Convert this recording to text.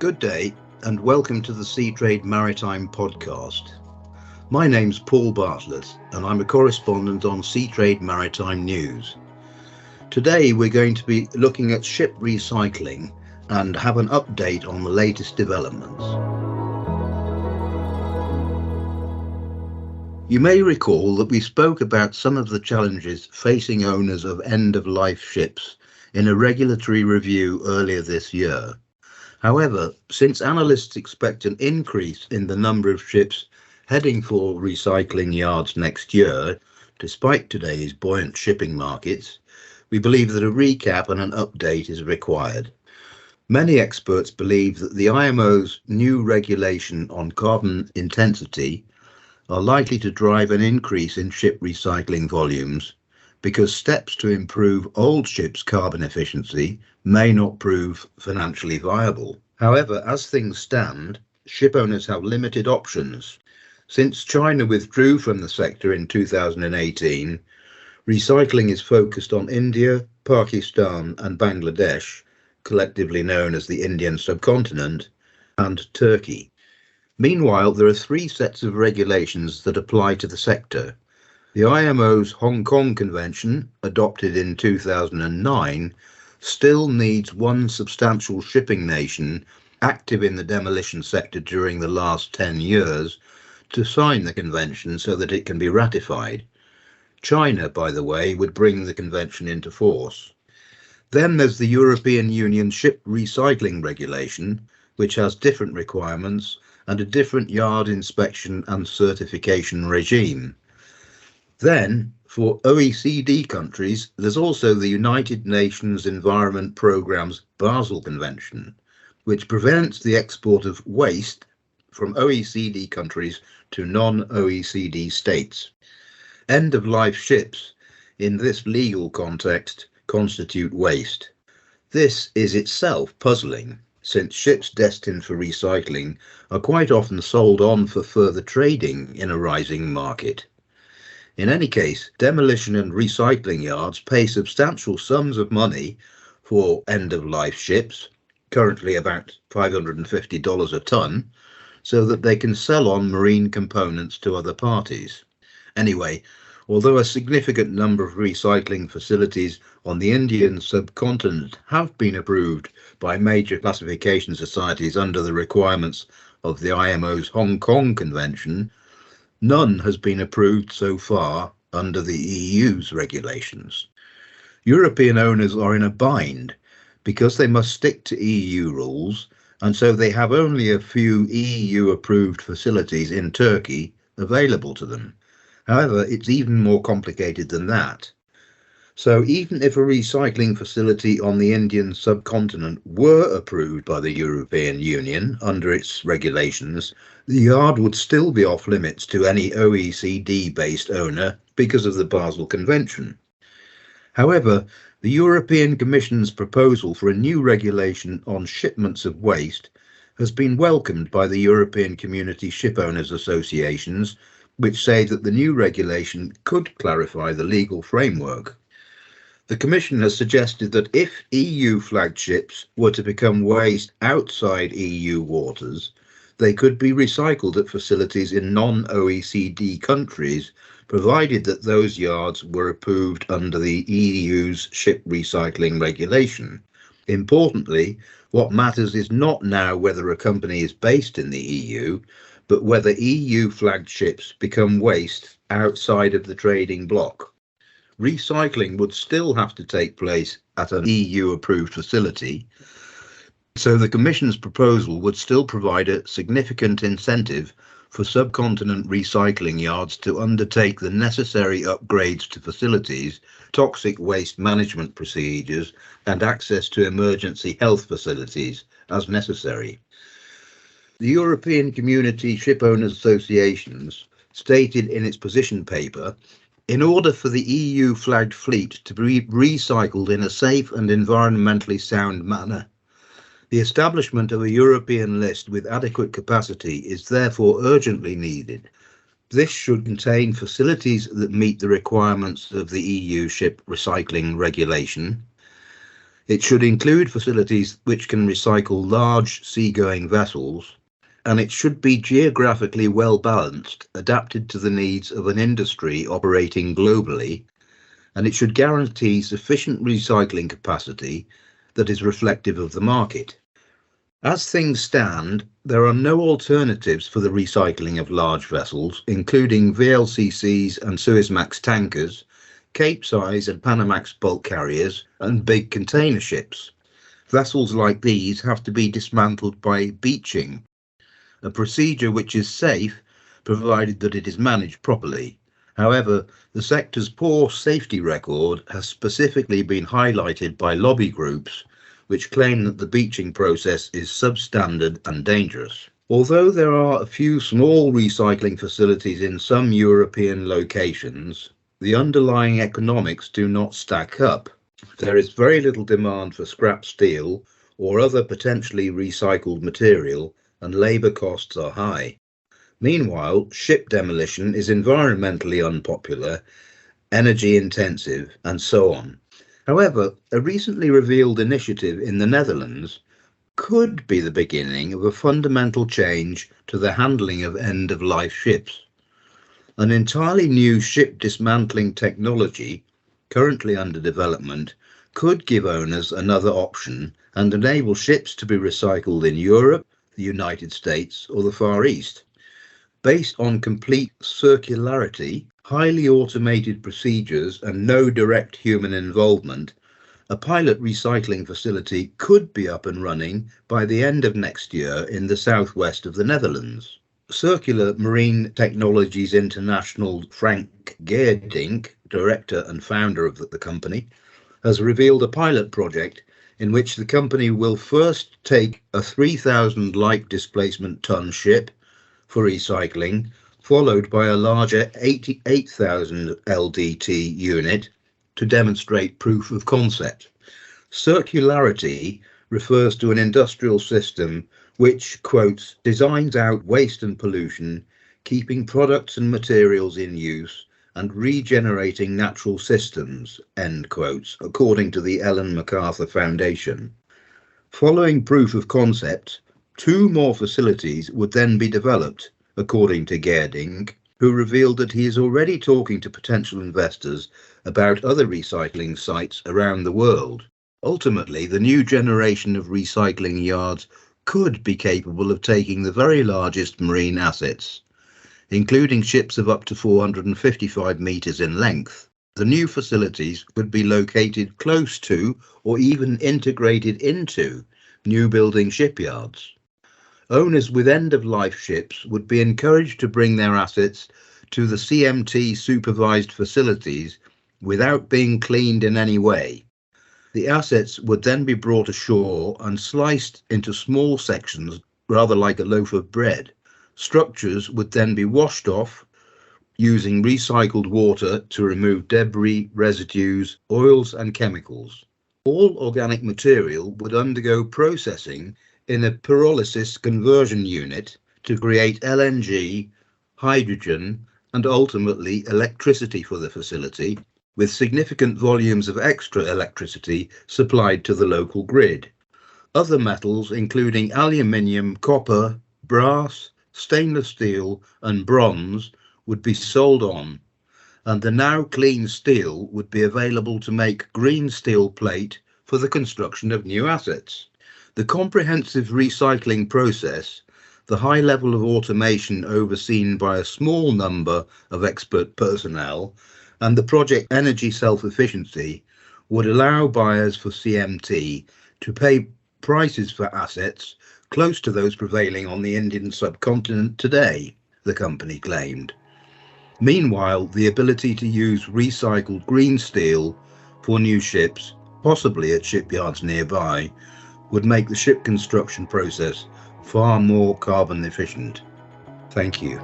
Good day and welcome to the Seatrade Maritime Podcast. My name's Paul Bartlett and I'm a correspondent on Seatrade Maritime News. Today we're going to be looking at ship recycling and have an update on the latest developments. You may recall that we spoke about some of the challenges facing owners of end-of-life ships in a regulatory review earlier this year. However, since analysts expect an increase in the number of ships heading for recycling yards next year, despite today's buoyant shipping markets, we believe that a recap and an update is required. Many experts believe that the IMO's new regulation on carbon intensity are likely to drive an increase in ship recycling volumes because steps to improve old ships' carbon efficiency may not prove financially viable. However, as things stand, ship owners have limited options. Since China withdrew from the sector in 2018, recycling is focused on India, Pakistan and Bangladesh, collectively known as the Indian subcontinent, and Turkey. Meanwhile, there are three sets of regulations that apply to the sector. The IMO's Hong Kong Convention, adopted in 2009, still needs one substantial shipping nation active in the demolition sector during the last 10 years to sign the convention so that it can be ratified. China, by the way, would bring the convention into force. Then there's the European Union Ship Recycling Regulation, which has different requirements and a different yard inspection and certification regime. Then, for OECD countries, there's also the United Nations Environment Programme's Basel Convention, which prevents the export of waste from OECD countries to non-OECD states. End-of-life ships, in this legal context, constitute waste. This is itself puzzling, since ships destined for recycling are quite often sold on for further trading in a rising market. In any case, demolition and recycling yards pay substantial sums of money for end-of-life ships, currently about $550 a tonne, so that they can sell on marine components to other parties. Anyway, although a significant number of recycling facilities on the Indian subcontinent have been approved by major classification societies under the requirements of the IMO's Hong Kong Convention, none has been approved so far under the EU's regulations. European owners are in a bind because they must stick to EU rules, and so they have only a few EU-approved facilities in Turkey available to them. However, it's even more complicated than that. So even if a recycling facility on the Indian subcontinent were approved by the European Union under its regulations, the yard would still be off limits to any OECD-based owner because of the Basel Convention. However, the European Commission's proposal for a new regulation on shipments of waste has been welcomed by the European Community Shipowners Associations, which say that the new regulation could clarify the legal framework. The Commission has suggested that if EU-flagged ships were to become waste outside EU waters, they could be recycled at facilities in non-OECD countries, provided that those yards were approved under the EU's ship recycling regulation. Importantly, what matters is not now whether a company is based in the EU, but whether EU-flagged ships become waste outside of the trading bloc. Recycling would still have to take place at an EU-approved facility, so the Commission's proposal would still provide a significant incentive for subcontinent recycling yards to undertake the necessary upgrades to facilities, toxic waste management procedures, and access to emergency health facilities as necessary. The European Community Shipowners Associations stated in its position paper, in order for the EU-flagged fleet to be recycled in a safe and environmentally sound manner, the establishment of a European list with adequate capacity is therefore urgently needed. This should contain facilities that meet the requirements of the EU ship recycling regulation, It should include facilities which can recycle large seagoing vessels, and it should be geographically well balanced, adapted to the needs of an industry operating globally, and it should guarantee sufficient recycling capacity that is reflective of the market. As things stand, there are no alternatives for the recycling of large vessels, including VLCCs and Suezmax tankers, Capesize and Panamax bulk carriers, and big container ships. Vessels like these have to be dismantled by beaching, a procedure which is safe provided that it is managed properly. However, the sector's poor safety record has specifically been highlighted by lobby groups which claim that the beaching process is substandard and dangerous. Although there are a few small recycling facilities in some European locations, the underlying economics do not stack up. There is very little demand for scrap steel or other potentially recycled material, and labour costs are high. Meanwhile, ship demolition is environmentally unpopular, energy intensive, and so on. However, a recently revealed initiative in the Netherlands could be the beginning of a fundamental change to the handling of end-of-life ships. An entirely new ship dismantling technology, currently under development, could give owners another option and enable ships to be recycled in Europe, the United States, or the Far East. Based on complete circularity, highly automated procedures, and no direct human involvement, a pilot recycling facility could be up and running by the end of next year in the southwest of the Netherlands. Circular Marine Technologies International Frank Geerdink, director and founder of the company, has revealed a pilot project in which the company will first take a 3,000 light displacement ton ship for recycling, followed by a larger 88,000 LDT unit to demonstrate proof of concept. Circularity refers to an industrial system which, quotes, designs out waste and pollution, keeping products and materials in use and regenerating natural systems, end quotes, according to the Ellen MacArthur Foundation. Following proof of concept, 2 more facilities would then be developed, according to Geerdink, who revealed that he is already talking to potential investors about other recycling sites around the world. Ultimately, the new generation of recycling yards could be capable of taking the very largest marine assets, including ships of up to 455 metres in length. The new facilities could be located close to or even integrated into new building shipyards. Owners with end-of-life ships would be encouraged to bring their assets to the CMT supervised facilities without being cleaned in any way. The assets would then be brought ashore and sliced into small sections, rather like a loaf of bread. Structures would then be washed off using recycled water to remove debris, residues, oils and chemicals. All organic material would undergo processing in a pyrolysis conversion unit to create LNG, hydrogen, and ultimately electricity for the facility, with significant volumes of extra electricity supplied to the local grid. Other metals, including aluminium, copper, brass, stainless steel, and bronze, would be sold on, and the now clean steel would be available to make green steel plate for the construction of new assets. The comprehensive recycling process, the high level of automation overseen by a small number of expert personnel, and the project energy self-efficiency would allow buyers for CMT to pay prices for assets close to those prevailing on the Indian subcontinent today, the company claimed. Meanwhile, the ability to use recycled green steel for new ships, possibly at shipyards nearby, would make the ship construction process far more carbon efficient. Thank you.